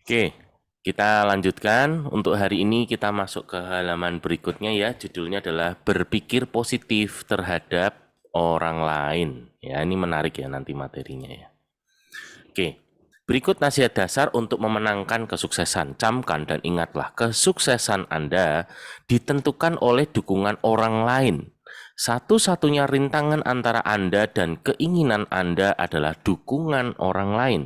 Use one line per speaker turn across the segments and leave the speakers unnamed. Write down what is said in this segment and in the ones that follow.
Oke, kita lanjutkan. Untuk hari ini kita masuk ke halaman berikutnya ya. Judulnya adalah berpikir positif terhadap orang lain. Ya, ini menarik ya nanti materinya ya. Oke, berikut nasihat dasar untuk memenangkan kesuksesan. Camkan dan ingatlah, kesuksesan Anda ditentukan oleh dukungan orang lain. Satu-satunya rintangan antara Anda dan keinginan Anda adalah dukungan orang lain.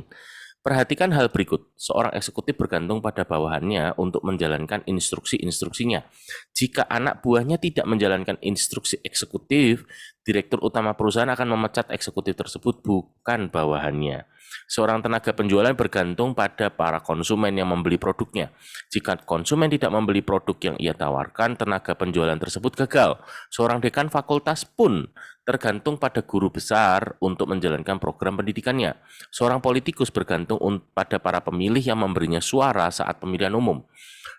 Perhatikan hal berikut. Seorang eksekutif bergantung pada bawahannya untuk menjalankan instruksi-instruksinya. Jika anak buahnya tidak menjalankan instruksi eksekutif, direktur utama perusahaan akan memecat eksekutif tersebut, bukan bawahannya. Seorang tenaga penjualan bergantung pada para konsumen yang membeli produknya. Jika konsumen tidak membeli produk yang ia tawarkan, tenaga penjualan tersebut gagal. Seorang dekan fakultas pun tergantung pada guru besar untuk menjalankan program pendidikannya. Seorang politikus bergantung pada para pemilih yang memberinya suara saat pemilihan umum.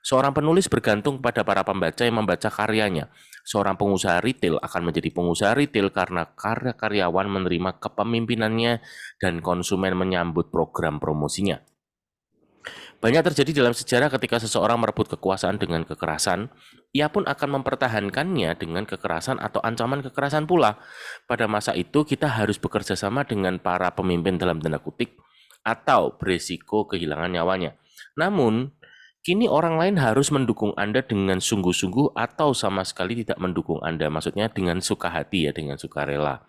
Seorang penulis bergantung pada para pembaca yang membaca karyanya. Seorang pengusaha retail akan menjadi pengusaha retail karena karyawan menerima kepemimpinannya dan konsumen menyambut program promosinya. Banyak terjadi dalam sejarah ketika seseorang merebut kekuasaan dengan kekerasan, ia pun akan mempertahankannya dengan kekerasan atau ancaman kekerasan pula. Pada masa itu kita harus bekerja sama dengan para pemimpin dalam tanda kutip atau beresiko kehilangan nyawanya. Namun, kini orang lain harus mendukung Anda dengan sungguh-sungguh atau sama sekali tidak mendukung Anda. Maksudnya dengan suka hati ya, dengan sukarela.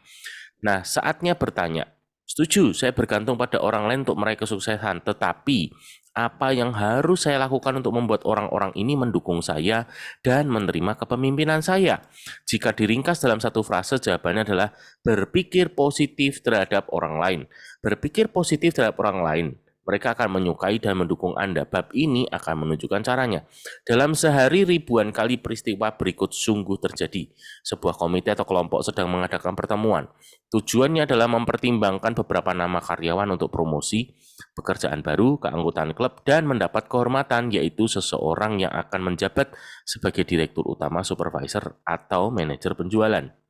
Nah, saatnya bertanya. Setuju, saya bergantung pada orang lain untuk meraih kesuksesan. Tetapi, apa yang harus saya lakukan untuk membuat orang-orang ini mendukung saya dan menerima kepemimpinan saya? Jika diringkas dalam satu frase, jawabannya adalah berpikir positif terhadap orang lain. Berpikir positif terhadap orang lain. Mereka akan menyukai dan mendukung Anda. Bab ini akan menunjukkan caranya. Dalam sehari ribuan kali peristiwa berikut sungguh terjadi. Sebuah komite atau kelompok sedang mengadakan pertemuan. Tujuannya adalah mempertimbangkan beberapa nama karyawan untuk promosi, pekerjaan baru, keanggotaan klub, dan mendapat kehormatan, yaitu seseorang yang akan menjabat sebagai direktur utama, supervisor, atau manajer penjualan.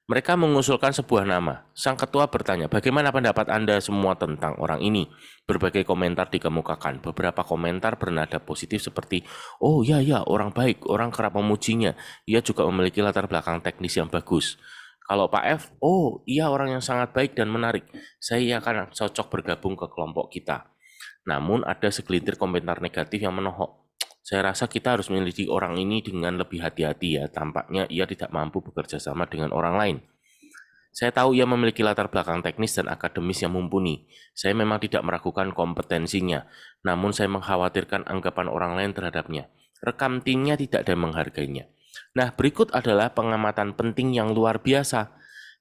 Mereka mengusulkan sebuah nama. Sang ketua bertanya, bagaimana pendapat Anda semua tentang orang ini? Berbagai komentar dikemukakan. Beberapa komentar bernada positif seperti, oh ya ya, orang baik, orang kerap memujinya. Ia juga memiliki latar belakang teknis yang bagus. Kalau Pak F, oh iya orang yang sangat baik dan menarik. Saya akan cocok bergabung ke kelompok kita. Namun ada segelintir komentar negatif yang menohok. Saya rasa kita harus menyelidiki orang ini dengan lebih hati-hati ya. Tampaknya ia tidak mampu bekerja sama dengan orang lain. Saya tahu ia memiliki latar belakang teknis dan akademis yang mumpuni. Saya memang tidak meragukan kompetensinya, namun saya mengkhawatirkan anggapan orang lain terhadapnya. Rekam timnya tidak ada yang menghargainya. Nah, berikut adalah pengamatan penting yang luar biasa.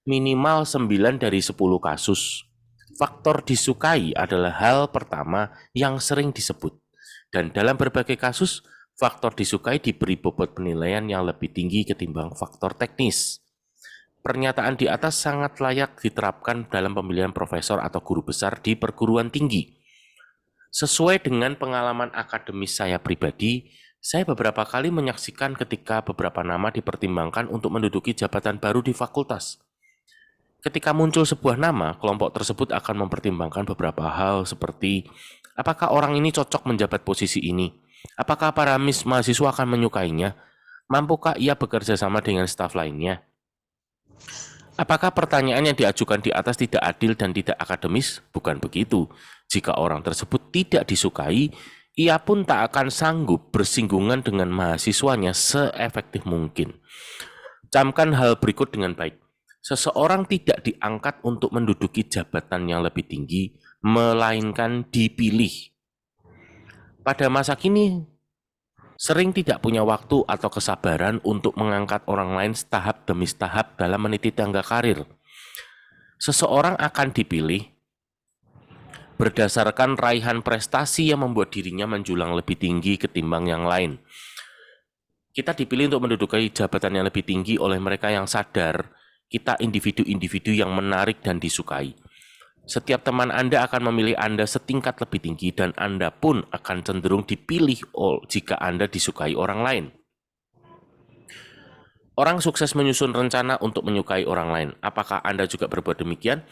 Minimal 9 dari 10 kasus. Faktor disukai adalah hal pertama yang sering disebut. Dan dalam berbagai kasus, faktor disukai diberi bobot penilaian yang lebih tinggi ketimbang faktor teknis. Pernyataan di atas sangat layak diterapkan dalam pemilihan profesor atau guru besar di perguruan tinggi. Sesuai dengan pengalaman akademis saya pribadi, saya beberapa kali menyaksikan ketika beberapa nama dipertimbangkan untuk menduduki jabatan baru di fakultas. Ketika muncul sebuah nama, kelompok tersebut akan mempertimbangkan beberapa hal seperti apakah orang ini cocok menjabat posisi ini? Apakah para mahasiswa akan menyukainya? Mampukah ia bekerja sama dengan staf lainnya? Apakah pertanyaan yang diajukan di atas tidak adil dan tidak akademis? Bukan begitu. Jika orang tersebut tidak disukai, ia pun tak akan sanggup bersinggungan dengan mahasiswanya seefektif mungkin. Camkan hal berikut dengan baik. Seseorang tidak diangkat untuk menduduki jabatan yang lebih tinggi, melainkan dipilih. Pada masa kini, sering tidak punya waktu atau kesabaran untuk mengangkat orang lain tahap demi tahap dalam meniti tangga karir. Seseorang akan dipilih berdasarkan raihan prestasi yang membuat dirinya menjulang lebih tinggi ketimbang yang lain. Kita dipilih untuk menduduki jabatan yang lebih tinggi oleh mereka yang sadar kita individu-individu yang menarik dan disukai. Setiap teman Anda akan memilih Anda setingkat lebih tinggi dan Anda pun akan cenderung dipilih jika Anda disukai orang lain. Orang sukses menyusun rencana untuk menyukai orang lain. Apakah Anda juga berbuat demikian?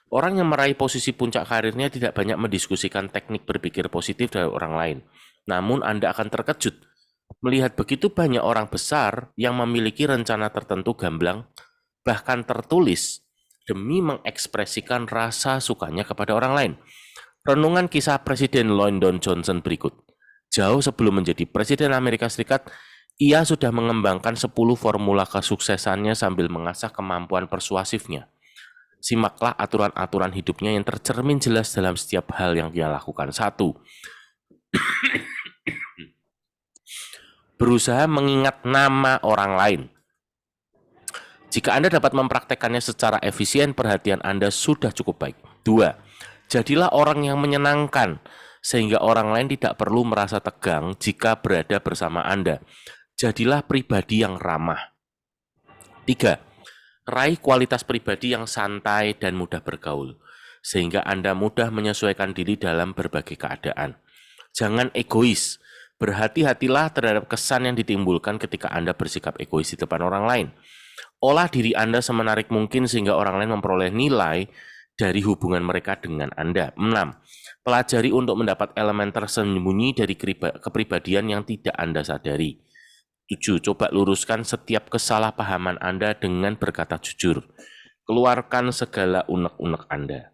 Orang yang meraih posisi puncak karirnya tidak banyak mendiskusikan teknik berpikir positif dari orang lain. Namun Anda akan terkejut melihat begitu banyak orang besar yang memiliki rencana tertentu gamblang, bahkan tertulis, demi mengekspresikan rasa sukanya kepada orang lain. Renungan kisah Presiden Lyndon Johnson berikut. Jauh sebelum menjadi Presiden Amerika Serikat, ia sudah mengembangkan 10 formula kesuksesannya sambil mengasah kemampuan persuasifnya. Simaklah aturan-aturan hidupnya yang tercermin jelas dalam setiap hal yang dia lakukan. 1. Berusaha mengingat nama orang lain. Jika Anda dapat mempraktekannya secara efisien, perhatian Anda sudah cukup baik. 2. Jadilah orang yang menyenangkan, sehingga orang lain tidak perlu merasa tegang jika berada bersama Anda. Jadilah pribadi yang ramah. 3. Raih kualitas pribadi yang santai dan mudah bergaul, sehingga Anda mudah menyesuaikan diri dalam berbagai keadaan. Jangan egois. Berhati-hatilah terhadap kesan yang ditimbulkan ketika Anda bersikap egois di depan orang lain. Olah diri Anda semenarik mungkin sehingga orang lain memperoleh nilai dari hubungan mereka dengan Anda. 6. Pelajari untuk mendapat elemen tersembunyi dari kepribadian yang tidak Anda sadari. 7. Coba luruskan setiap kesalahpahaman Anda dengan berkata jujur. Keluarkan segala unek-unek Anda.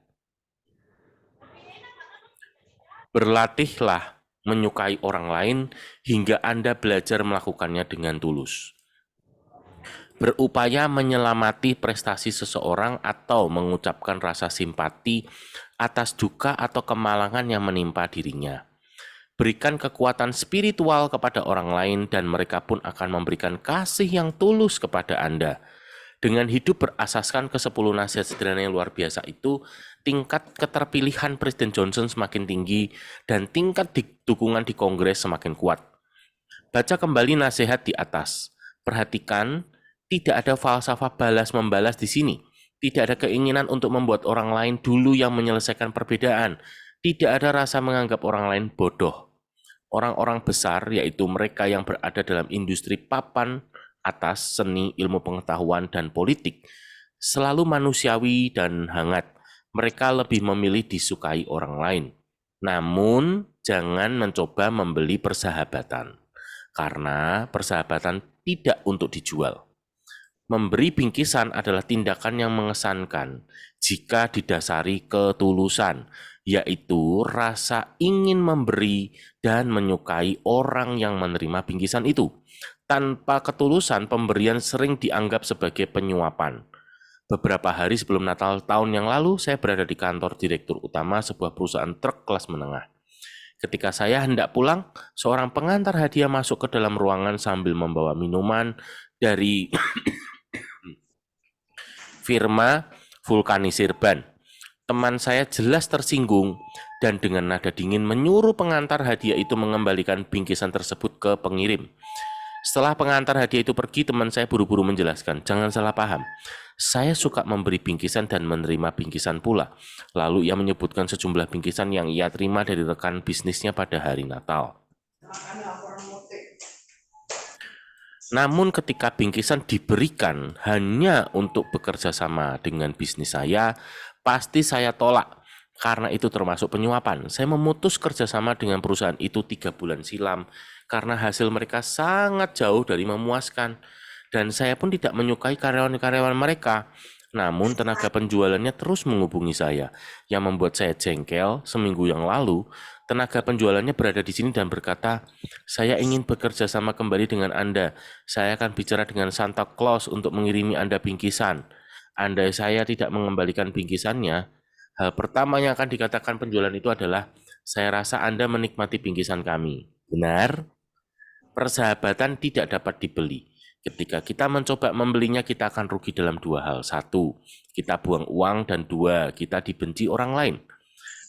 Berlatihlah menyukai orang lain hingga Anda belajar melakukannya dengan tulus. Berupaya menyelamati prestasi seseorang atau mengucapkan rasa simpati atas duka atau kemalangan yang menimpa dirinya. Berikan kekuatan spiritual kepada orang lain dan mereka pun akan memberikan kasih yang tulus kepada Anda. Dengan hidup berasaskan ke-10 nasihat sederhana yang luar biasa itu, tingkat keterpilihan Presiden Johnson semakin tinggi dan tingkat dukungan di Kongres semakin kuat. Baca kembali nasihat di atas. Perhatikan, tidak ada falsafah balas-membalas di sini. Tidak ada keinginan untuk membuat orang lain dulu yang menyelesaikan perbedaan. Tidak ada rasa menganggap orang lain bodoh. Orang-orang besar, yaitu mereka yang berada dalam industri papan atas seni, ilmu pengetahuan, dan politik, selalu manusiawi dan hangat. Mereka lebih memilih disukai orang lain. Namun, jangan mencoba membeli persahabatan, karena persahabatan tidak untuk dijual. Memberi bingkisan adalah tindakan yang mengesankan jika didasari ketulusan, yaitu rasa ingin memberi dan menyukai orang yang menerima bingkisan itu. Tanpa ketulusan, pemberian sering dianggap sebagai penyuapan. Beberapa hari sebelum Natal tahun yang lalu, saya berada di kantor direktur utama sebuah perusahaan truk kelas menengah. Ketika saya hendak pulang, seorang pengantar hadiah masuk ke dalam ruangan sambil membawa minuman dari firma vulkanisir ban. Teman saya jelas tersinggung dan dengan nada dingin menyuruh pengantar hadiah itu mengembalikan bingkisan tersebut ke pengirim. Setelah pengantar hadiah itu pergi, teman saya buru-buru menjelaskan, jangan salah paham. Saya suka memberi bingkisan dan menerima bingkisan pula. Lalu ia menyebutkan sejumlah bingkisan yang ia terima dari rekan bisnisnya pada hari Natal. Namun ketika bingkisan diberikan hanya untuk bekerja sama dengan bisnis saya, pasti saya tolak. Karena itu termasuk penyuapan. Saya memutus kerjasama dengan perusahaan itu 3 bulan silam karena hasil mereka sangat jauh dari memuaskan. Dan saya pun tidak menyukai karyawan-karyawan mereka. Namun tenaga penjualannya terus menghubungi saya. Yang membuat saya jengkel, seminggu yang lalu, tenaga penjualannya berada di sini dan berkata, saya ingin bekerja sama kembali dengan Anda. Saya akan bicara dengan Santa Claus untuk mengirimi Anda bingkisan. Andai saya tidak mengembalikan bingkisannya, hal pertama yang akan dikatakan penjualan itu adalah, saya rasa Anda menikmati bingkisan kami. Benar? Persahabatan tidak dapat dibeli. Ketika kita mencoba membelinya, kita akan rugi dalam 2 hal. 1, kita buang uang, dan 2, kita dibenci orang lain.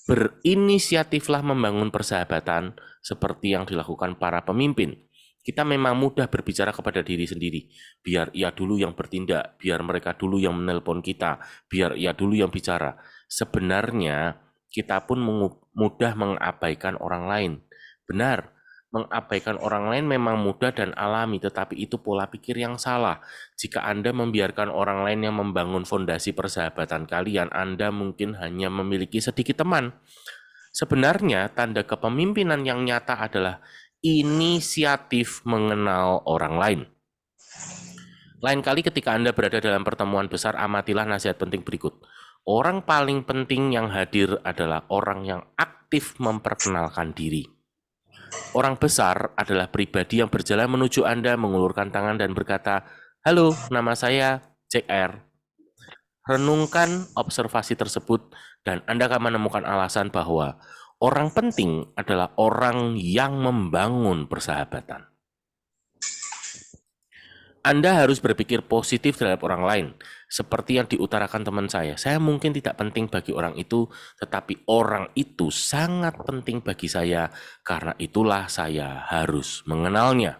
Berinisiatiflah membangun persahabatan seperti yang dilakukan para pemimpin. Kita memang mudah berbicara kepada diri sendiri. Biar ia dulu yang bertindak, biar mereka dulu yang menelpon kita, biar ia dulu yang bicara. Sebenarnya, kita pun mudah mengabaikan orang lain. Benar, Mengabaikan orang lain memang mudah dan alami, tetapi itu pola pikir yang salah. Jika Anda membiarkan orang lain yang membangun fondasi persahabatan kalian, Anda mungkin hanya memiliki sedikit teman. Sebenarnya, tanda kepemimpinan yang nyata adalah inisiatif mengenal orang lain. Lain kali ketika Anda berada dalam pertemuan besar, amatilah nasihat penting berikut. Orang paling penting yang hadir adalah orang yang aktif memperkenalkan diri. Orang besar adalah pribadi yang berjalan menuju Anda, mengulurkan tangan dan berkata, "Halo, nama saya Jack R." Renungkan observasi tersebut dan Anda akan menemukan alasan bahwa orang penting adalah orang yang membangun persahabatan. Anda harus berpikir positif terhadap orang lain. Seperti yang diutarakan teman saya mungkin tidak penting bagi orang itu, tetapi orang itu sangat penting bagi saya, karena itulah saya harus mengenalnya.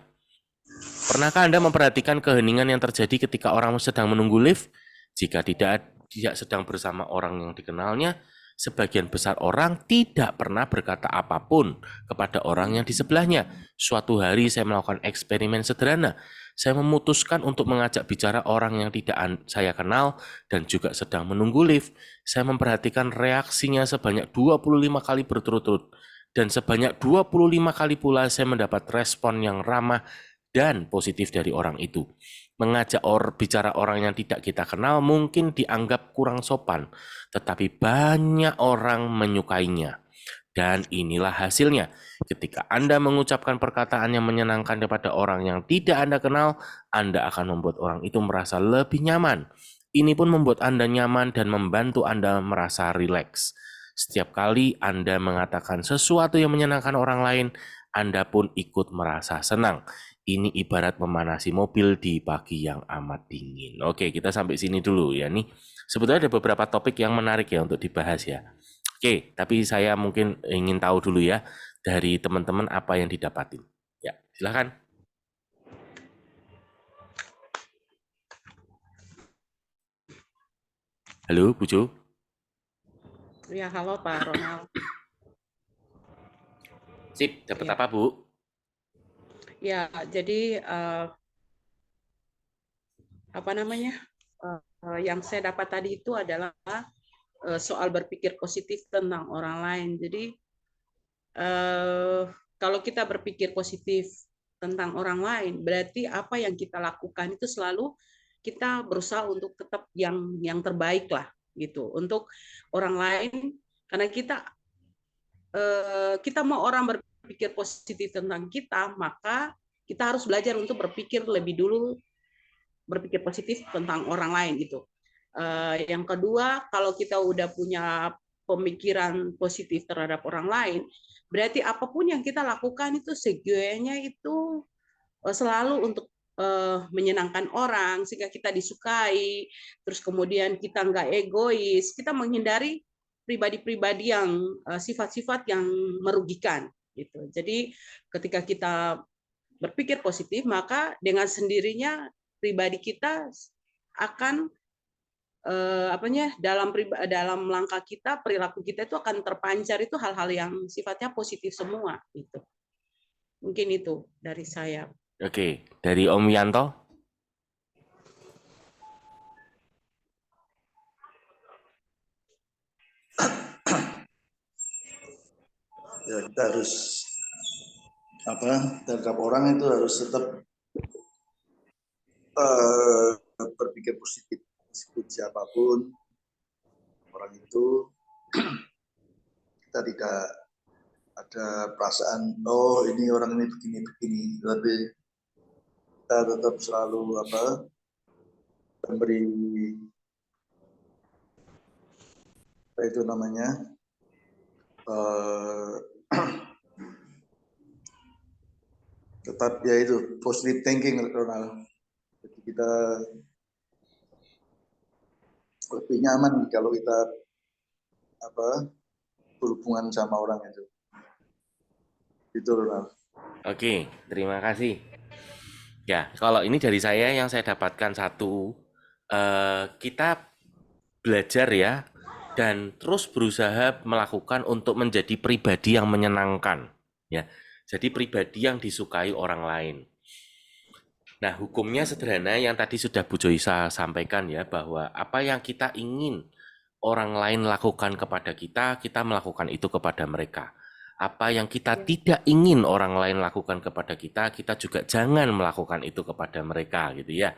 Pernahkah Anda memperhatikan keheningan yang terjadi ketika orang sedang menunggu lift? Jika tidak sedang bersama orang yang dikenalnya, sebagian besar orang tidak pernah berkata apapun kepada orang yang di sebelahnya. Suatu hari saya melakukan eksperimen sederhana. Saya memutuskan untuk mengajak bicara orang yang tidak saya kenal dan juga sedang menunggu lift. Saya memperhatikan reaksinya sebanyak 25 kali berturut-turut. Dan sebanyak 25 kali pula saya mendapat respon yang ramah dan positif dari orang itu. Mengajak bicara orang yang tidak kita kenal mungkin dianggap kurang sopan, tetapi banyak orang menyukainya. Dan inilah hasilnya. Ketika Anda mengucapkan perkataan yang menyenangkan kepada orang yang tidak Anda kenal, Anda akan membuat orang itu merasa lebih nyaman. Ini pun membuat Anda nyaman dan membantu Anda merasa rileks. Setiap kali Anda mengatakan sesuatu yang menyenangkan orang lain, Anda pun ikut merasa senang. Ini ibarat memanasi mobil di pagi yang amat dingin. Oke, kita sampai sini dulu ya nih. Sebetulnya ada beberapa topik yang menarik ya untuk dibahas ya. Oke, tapi saya mungkin ingin tahu dulu ya dari teman-teman apa yang didapatin. Ya, silakan. Halo, Bu Jo.
Ya, halo Pak Ronald.
Sip, dapat
Ya,
apa, Bu?
ya jadi apa namanya? Yang saya dapat tadi itu adalah soal berpikir positif tentang orang lain. Jadi kalau kita berpikir positif tentang orang lain, berarti apa yang kita lakukan itu selalu kita berusaha untuk tetap yang terbaik lah gitu untuk orang lain, karena kita mau orang berpikir positif tentang kita, maka kita harus belajar untuk berpikir lebih dulu, berpikir positif tentang orang lain gitu. Yang kedua, kalau kita udah punya pemikiran positif terhadap orang lain, berarti apapun yang kita lakukan itu segianya itu selalu untuk menyenangkan orang sehingga kita disukai, terus kemudian kita nggak egois, kita menghindari pribadi-pribadi yang sifat-sifat yang merugikan gitu. Jadi ketika kita berpikir positif, maka dengan sendirinya pribadi kita akan dalam langkah kita, perilaku kita itu akan terpancar itu hal-hal yang sifatnya positif semua gitu. Mungkin itu dari saya.
Oke, dari Om Yanto.
Ya, kita harus terhadap orang itu harus tetap berpikir positif, meskipun siapapun orang itu, kita tidak ada perasaan ini orang ini begini, tapi kita tetap selalu memberi apa itu namanya tetap ya itu positive thinking, Ronald. Jadi kita lebih nyaman kalau kita berhubungan sama orang itu. Itu, Ronald.
Oke, terima kasih. Ya, kalau ini dari saya yang saya dapatkan satu, kita belajar ya, dan terus berusaha melakukan untuk menjadi pribadi yang menyenangkan. Ya, Jadi pribadi yang disukai orang lain. Nah, hukumnya sederhana yang tadi sudah Bu Joisa sampaikan ya, bahwa apa yang kita ingin orang lain lakukan kepada kita, kita melakukan itu kepada mereka. Apa yang kita tidak ingin orang lain lakukan kepada kita juga jangan melakukan itu kepada mereka gitu ya.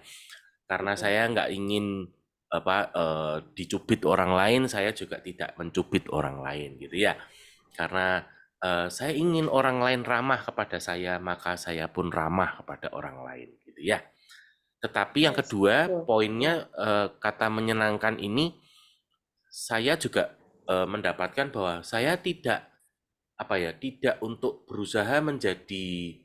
Karena saya nggak ingin dicubit orang lain, saya juga tidak mencubit orang lain gitu ya. Karena saya ingin orang lain ramah kepada saya, maka saya pun ramah kepada orang lain gitu ya. Tetapi yang kedua, poinnya kata menyenangkan ini, saya juga mendapatkan bahwa saya tidak tidak untuk berusaha menjadi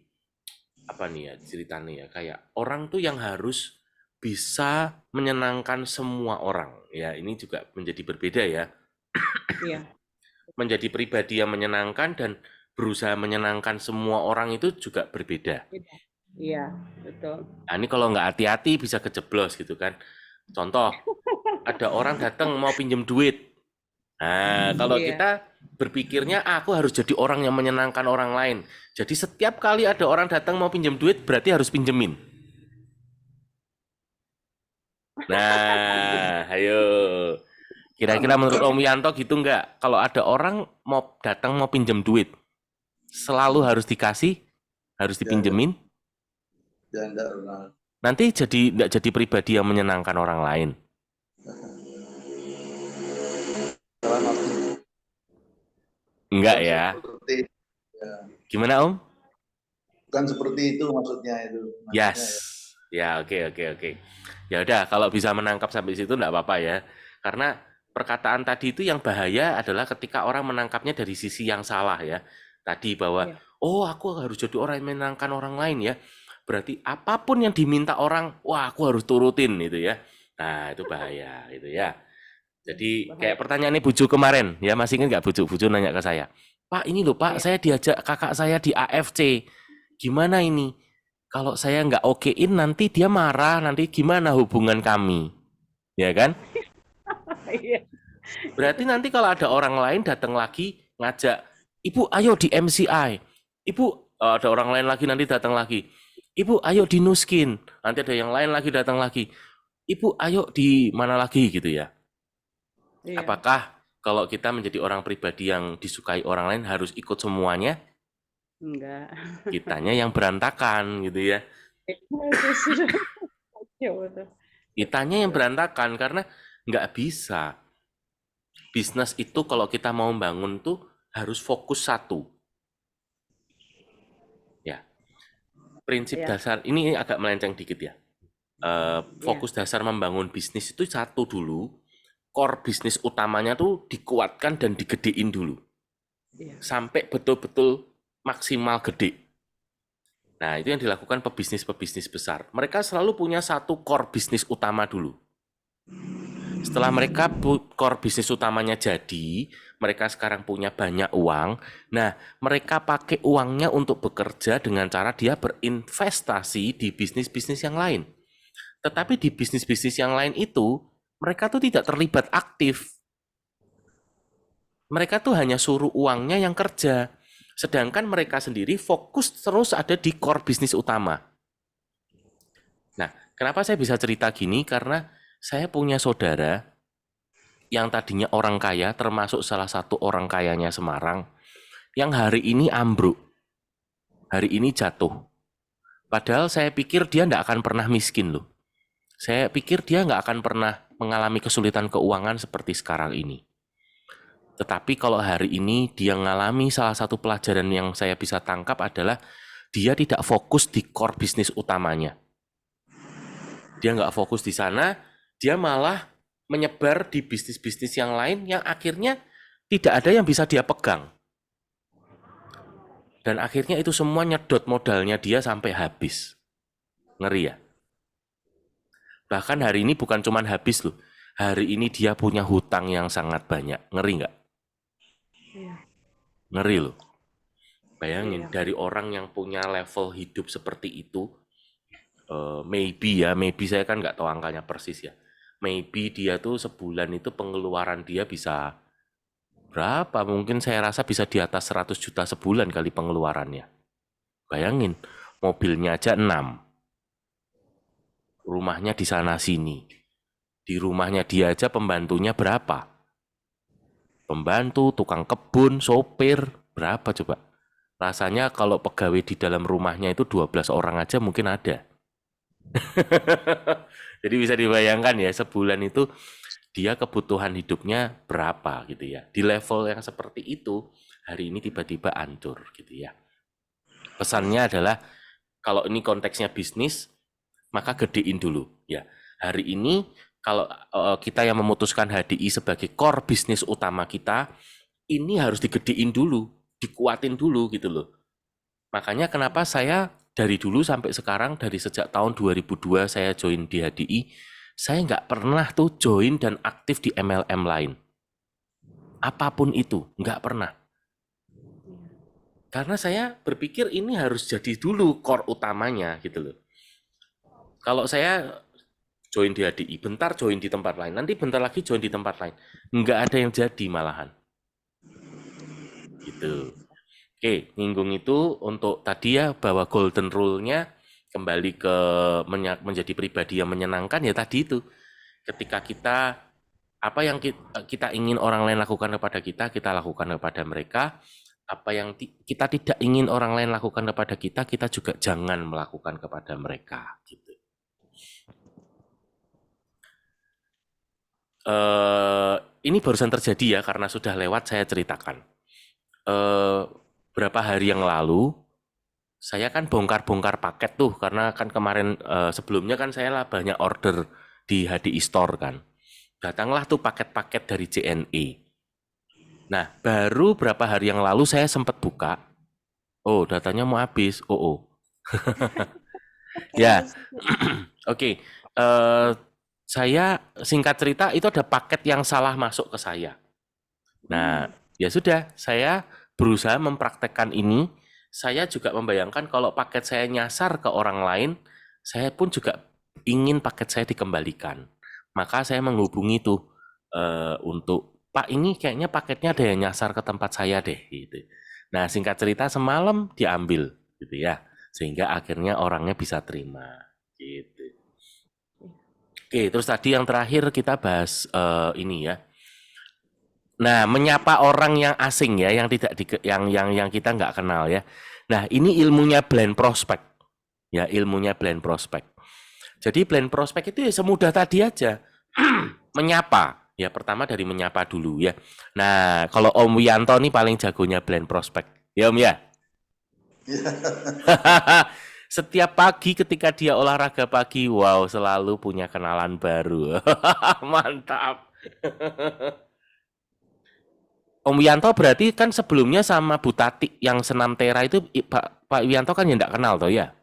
ceritanya ya, kayak orang tuh yang harus bisa menyenangkan semua orang ya. Ini juga menjadi berbeda ya.
Iya.
Menjadi pribadi yang menyenangkan dan berusaha menyenangkan semua orang itu juga berbeda.
Iya, betul.
Nah, ini kalau nggak hati-hati bisa kejeblos gitu kan. Contoh, ada orang datang mau pinjem duit. Nah, kalau kita berpikirnya aku harus jadi orang yang menyenangkan orang lain. Jadi setiap kali ada orang datang mau pinjem duit, berarti harus pinjemin. Nah, ayo. Kira-kira menurut Om Yanto gitu nggak? Kalau ada orang mau datang mau pinjem duit, selalu harus dikasih, harus dipinjemin?
Ya,
Nanti nggak jadi pribadi yang menyenangkan orang lain. Enggak ya? Gimana Om?
Bukan seperti itu maksudnya itu.
Yes. Ya, oke. Ya udah, kalau bisa menangkap sampai situ enggak apa-apa ya. Karena perkataan tadi itu yang bahaya adalah ketika orang menangkapnya dari sisi yang salah ya. Tadi bahwa oh, aku harus jadi orang yang menyenangkan orang lain ya. Berarti apapun yang diminta orang, wah aku harus turutin gitu ya. Nah, itu bahaya gitu ya. Jadi kayak pertanyaan ini Buju kemarin ya, masih ingat nggak Buju nanya ke saya, Pak ini loh Pak, saya diajak kakak saya di AFC, gimana ini? Kalau saya nggak okein nanti dia marah, nanti gimana hubungan kami? Ya kan? Berarti nanti kalau ada orang lain datang lagi ngajak, Ibu ayo di MCI, Ibu ada orang lain lagi nanti datang lagi, Ibu ayo di Nuskin, nanti ada yang lain lagi datang lagi, Ibu ayo di mana lagi gitu ya. Apakah kalau kita menjadi orang pribadi yang disukai orang lain harus ikut semuanya?
Enggak.
Kitanya yang berantakan gitu ya. Kitanya yang berantakan karena nggak bisa. Bisnis itu kalau kita mau membangun tuh harus fokus satu. Ya. Prinsip dasar ini agak melenceng dikit ya. Fokus dasar membangun bisnis itu satu dulu. Core bisnis utamanya tuh dikuatkan dan digedein dulu. Sampai betul-betul maksimal gede. Nah, itu yang dilakukan pebisnis-pebisnis besar. Mereka selalu punya satu core bisnis utama dulu. Setelah mereka core bisnis utamanya jadi, mereka sekarang punya banyak uang. Nah, mereka pakai uangnya untuk bekerja dengan cara dia berinvestasi di bisnis-bisnis yang lain. Tetapi di bisnis-bisnis yang lain itu, mereka tuh tidak terlibat aktif. Mereka tuh hanya suruh uangnya yang kerja. Sedangkan mereka sendiri fokus terus ada di core bisnis utama. Nah, kenapa saya bisa cerita gini? Karena saya punya saudara yang tadinya orang kaya, termasuk salah satu orang kayanya Semarang, yang hari ini ambruk. Hari ini jatuh. Padahal saya pikir dia nggak akan pernah miskin loh. Saya pikir dia nggak akan pernah mengalami kesulitan keuangan seperti sekarang ini. Tetapi kalau hari ini dia mengalami salah satu pelajaran yang saya bisa tangkap adalah dia tidak fokus di core bisnis utamanya. Dia nggak fokus di sana, dia malah menyebar di bisnis-bisnis yang lain yang akhirnya tidak ada yang bisa dia pegang. Dan akhirnya itu semua nyedot modalnya dia sampai habis. Ngeri ya? Bahkan hari ini bukan cuma habis loh. Hari ini dia punya hutang yang sangat banyak. Ngeri nggak? Ngeri loh. Bayangin dari orang yang punya level hidup seperti itu, maybe saya kan nggak tahu angkanya persis ya. Maybe dia tuh sebulan itu pengeluaran dia bisa berapa? Mungkin saya rasa bisa di atas 100 juta sebulan kali pengeluarannya. Bayangin, mobilnya aja 6, rumahnya di sana sini. Di rumahnya dia aja pembantunya berapa? Pembantu, tukang kebun, sopir, berapa coba? Rasanya kalau pegawai di dalam rumahnya itu 12 orang aja mungkin ada. Jadi bisa dibayangkan ya, sebulan itu dia kebutuhan hidupnya berapa gitu ya. Di level yang seperti itu, hari ini tiba-tiba hancur gitu ya. Pesannya adalah kalau ini konteksnya bisnis, maka gedein dulu ya. Hari ini kalau kita yang memutuskan HDI sebagai core bisnis utama kita, ini harus digedein dulu, dikuatin dulu gitu loh. Makanya kenapa saya dari dulu sampai sekarang, dari sejak tahun 2002 saya join di HDI, saya nggak pernah tuh join dan aktif di MLM lain. Apapun itu, nggak pernah. Karena saya berpikir ini harus jadi dulu core utamanya gitu loh. Kalau saya join di HDI, bentar join di tempat lain, nanti bentar lagi join di tempat lain. Nggak ada yang jadi malahan. Gitu. Oke, nyinggung itu untuk tadi ya, bahwa golden rule-nya kembali ke menjadi pribadi yang menyenangkan ya tadi itu. Ketika kita apa yang kita ingin orang lain lakukan kepada kita lakukan kepada mereka. Apa yang kita tidak ingin orang lain lakukan kepada kita juga jangan melakukan kepada mereka. Gitu. Ini barusan terjadi ya, karena sudah lewat saya ceritakan. Berapa hari yang lalu saya kan bongkar-bongkar paket tuh, karena kan kemarin sebelumnya kan saya lah banyak order di HDI Store kan. Datanglah tuh paket-paket dari JNE. Nah, baru berapa hari yang lalu saya sempat buka. Oh, datanya mau habis. Oh. Ya, oke. Saya singkat cerita itu ada paket yang salah masuk ke saya. Nah, ya sudah, saya berusaha mempraktekkan ini. Saya juga membayangkan kalau paket saya nyasar ke orang lain, saya pun juga ingin paket saya dikembalikan. Maka saya menghubungi tuh untuk Pak, ini kayaknya paketnya ada yang nyasar ke tempat saya deh gitu. Nah, singkat cerita semalam diambil gitu ya. Sehingga akhirnya orangnya bisa terima gitu. Oke, terus tadi yang terakhir kita bahas ini ya. Nah, menyapa orang yang asing ya, yang tidak yang kita nggak kenal ya. Nah, ini ilmunya blind prospect. Ya, ilmunya blind prospect. Jadi blind prospect itu ya semudah tadi aja. Menyapa. Ya, pertama dari menyapa dulu ya. Nah, kalau Om Wianto nih paling jagonya blind prospect. Ya, Om ya. Setiap pagi ketika dia olahraga pagi, wow, selalu punya kenalan baru. Mantap. Om Wianto berarti kan sebelumnya sama Bu Tati yang senam tera itu Pak Wianto kan ya enggak kenal toh ya?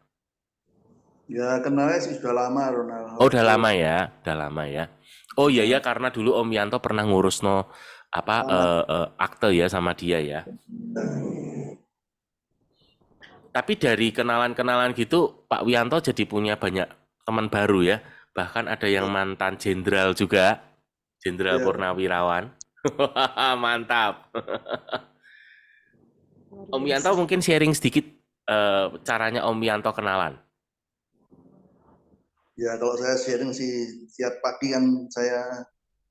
Ya kenalnya sih sudah lama Ronald.
Oh, udah lama ya, udah lama ya. Oh iya ya, karena dulu Om Wianto pernah ngurus akte ya sama dia ya. Tapi dari kenalan-kenalan gitu Pak Wianto jadi punya banyak teman baru ya. Bahkan ada yang mantan jenderal juga, Jenderal
Ya.
Purnawirawan. Mantap. Om Wianto mungkin sharing sedikit caranya Om Wianto kenalan.
Ya kalau saya sharing sih tiap pagi kan saya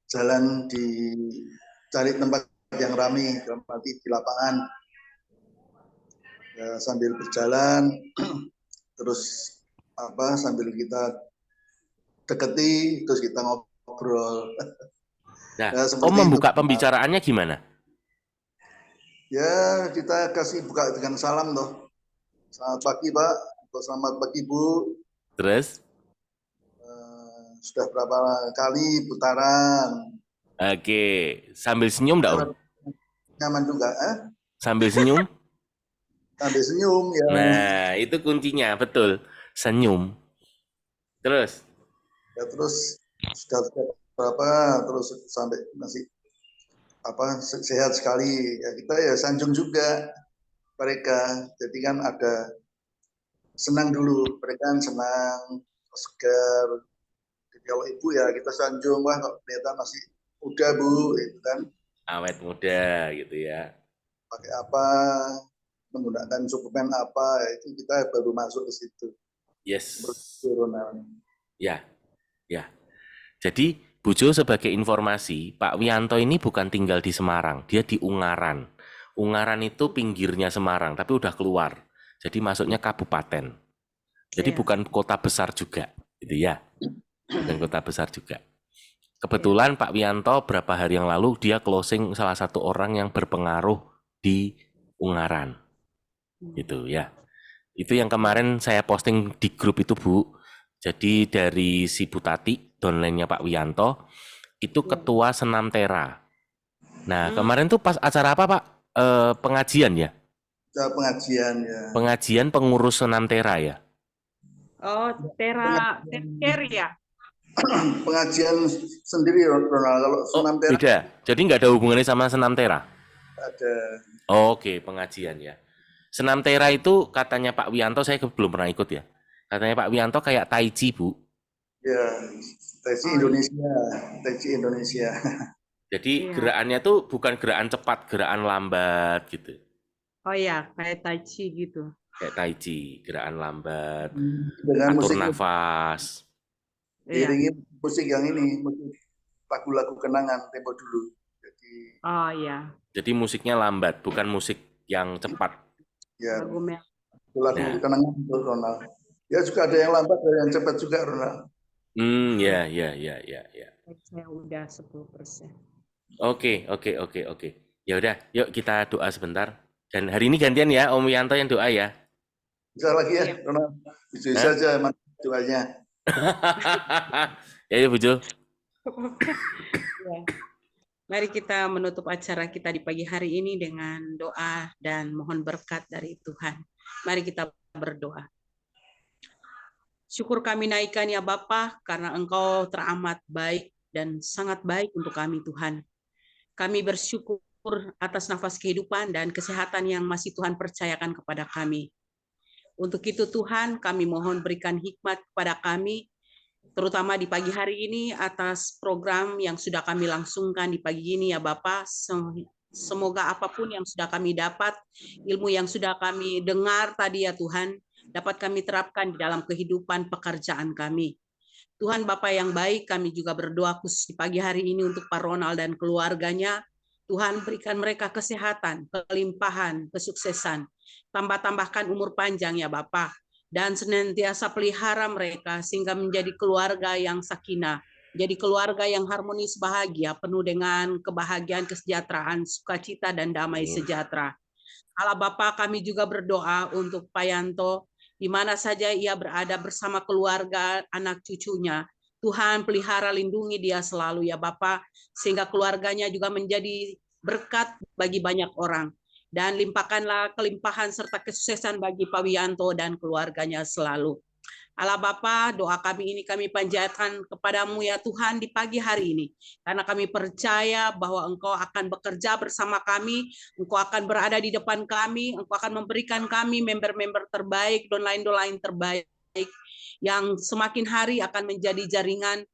jalan di cari tempat yang ramai, di lapangan. Ya, sambil berjalan terus sambil kita deketi terus kita ngobrol.
Nah,
Ya,
Om
seperti
membuka
itu.
pembicaraannya gimana?
Ya kita kasih buka dengan salam toh. Selamat pagi Pak, atau selamat pagi Bu.
Terus?
Sudah berapa kali putaran?
Oke, sambil senyum enggak Om?
Nyaman juga,
Sambil senyum?
sambil senyum ya.
Nah, itu kuncinya, betul. Senyum. Terus?
Ya terus sudah berapa terus sampai masih sehat sekali ya, kita ya sanjung juga mereka, jadi kan ada senang dulu, mereka kan senang segar. Jadi kalau ibu ya kita sanjung, wah kok ternyata masih muda Bu, itu kan
Awet muda gitu ya.
pakai apa menggunakan suplemen apa, itu kita baru masuk ke situ.
Yes.
Ronald.
Ya, ya. Jadi Bujo sebagai informasi, Pak Wianto ini bukan tinggal di Semarang, dia di Ungaran. Ungaran itu pinggirnya Semarang, tapi udah keluar. Jadi masuknya kabupaten. Jadi
Iya.
bukan kota besar juga, gitu ya. Bukan kota besar juga. Kebetulan Pak Wianto berapa hari yang lalu dia closing salah satu orang yang berpengaruh di Ungaran. Gitu ya. Itu yang kemarin saya posting di grup itu, Bu. Jadi dari si Bu Tati, downline-nya Pak Wianto, itu ketua Senam Tera. Nah, kemarin tuh pas acara apa, Pak? Pengajian ya?
Pengajian ya.
Pengajian pengurus Senam Tera ya?
Oh, Tera ya?
Pengajian sendiri, Ronald. Kalau Senam Tera
Beda. Jadi nggak ada hubungannya sama Senam Tera?
ada.
Oke, pengajian ya. Senam Tera itu katanya Pak Wianto, saya belum pernah ikut ya. Katanya Pak Wianto kayak Tai Chi, Bu.
Ya, Tai Chi Indonesia. Tai Chi Indonesia.
Jadi gerakannya tuh bukan gerakan cepat, gerakan lambat gitu.
Oh ya, kayak Tai Chi gitu.
Kayak Tai Chi, gerakan lambat,
Dengan
atur
musik
nafas.
diiringi musik yang ini, musik lagu-lagu kenangan tempo dulu. Jadi
Oh ya.
Jadi musiknya lambat, bukan musik yang cepat.
ya,
Lagu
lagu kenangan untuk Ronald. Ya juga ada yang lambat, ada yang cepat juga, Ronald.
Ya.
Saya udah 10%.
Oke. Ya udah, yuk kita doa sebentar. Dan hari ini gantian ya, Om Wianto yang doa ya.
Bisa lagi ya, Ronald. Bisa saja doanya.
Ya, Bujo.
Mari kita menutup acara kita di pagi hari ini dengan doa dan mohon berkat dari Tuhan. Mari kita berdoa. Syukur kami naikkan ya Bapa, karena Engkau teramat baik dan sangat baik untuk kami Tuhan. Kami bersyukur atas nafas kehidupan dan kesehatan yang masih Tuhan percayakan kepada kami. Untuk itu Tuhan, kami mohon berikan hikmat kepada kami, terutama di pagi hari ini atas program yang sudah kami langsungkan di pagi ini ya Bapak. Semoga apapun yang sudah kami dapat, ilmu yang sudah kami dengar tadi ya Tuhan, dapat kami terapkan di dalam kehidupan pekerjaan kami. Tuhan Bapa yang baik, kami juga berdoa khusus di pagi hari ini untuk Pak Ronald dan keluarganya. Tuhan berikan mereka kesehatan, kelimpahan, kesuksesan. Tambahkan umur panjang ya Bapa. Dan senantiasa pelihara mereka sehingga menjadi keluarga yang sakinah, jadi keluarga yang harmonis, bahagia, penuh dengan kebahagiaan, kesejahteraan, sukacita, dan damai sejahtera. Allah Bapa, kami juga berdoa untuk Pak Yanto, di mana saja ia berada bersama keluarga, anak cucunya. Tuhan pelihara lindungi dia selalu ya Bapa, sehingga keluarganya juga menjadi berkat bagi banyak orang. Dan limpahkanlah kelimpahan serta kesuksesan bagi Pak Wianto dan keluarganya selalu. Allah Bapa, doa kami ini kami panjatkan kepadamu ya Tuhan di pagi hari ini. Karena kami percaya bahwa Engkau akan bekerja bersama kami, Engkau akan berada di depan kami, Engkau akan memberikan kami member-member terbaik, downline terbaik, yang semakin hari akan menjadi jaringan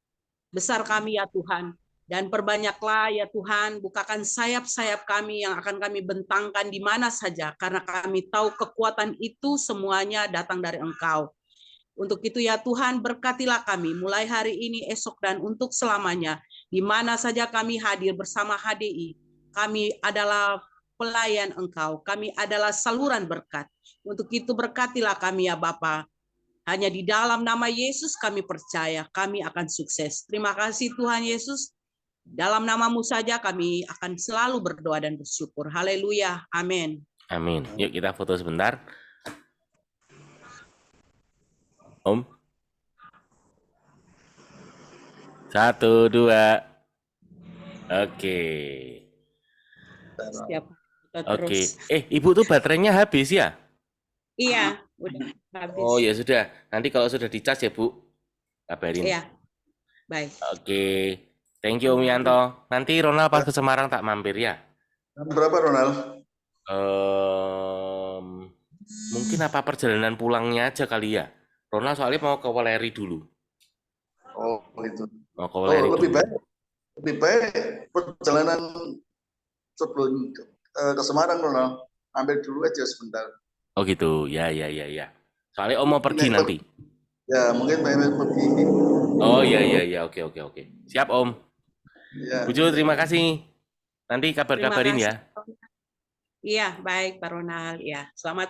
besar kami ya Tuhan. Dan perbanyaklah ya Tuhan, bukakan sayap-sayap kami yang akan kami bentangkan di mana saja, karena kami tahu kekuatan itu semuanya datang dari Engkau. Untuk itu ya Tuhan, berkatilah kami mulai hari ini, esok, dan untuk selamanya. Di mana saja kami hadir bersama HDI, kami adalah pelayan Engkau, kami adalah saluran berkat. Untuk itu berkatilah kami ya Bapa. Hanya di dalam nama Yesus kami percaya, kami akan sukses. Terima kasih Tuhan Yesus. Dalam namamu saja kami akan selalu berdoa dan bersyukur. Haleluya. Amin.
Amin. Yuk kita foto sebentar. Om. 1, 2. Oke.
Siap.
Oke. Ibu tuh baterainya habis ya?
Iya, udah habis.
Oh ya sudah. Nanti kalau sudah dicas ya Bu, kabarin.
Iya. Baik.
Oke. Thank you Om Wianto. Nanti Ronald pas ke Semarang tak mampir ya?
Berapa Ronald?
Mungkin apa perjalanan pulangnya aja kali ya. Ronald soalnya mau ke Weleri dulu.
Oh itu.
Mau ke Weleri
lebih
dulu.
Lebih baik perjalanan sebelum ke Semarang Ronald. mampir dulu aja sebentar.
Oh gitu, ya. Soalnya Om mau pergi nanti.
Ya, mungkin pergi.
Oh iya, oke. Siap Om.
Ya.
Bu Jo, terima kasih. Nanti
Terima
kabar-kabarin
kasih.
ya.
Iya, baik Pak Ronald. Ya, selamat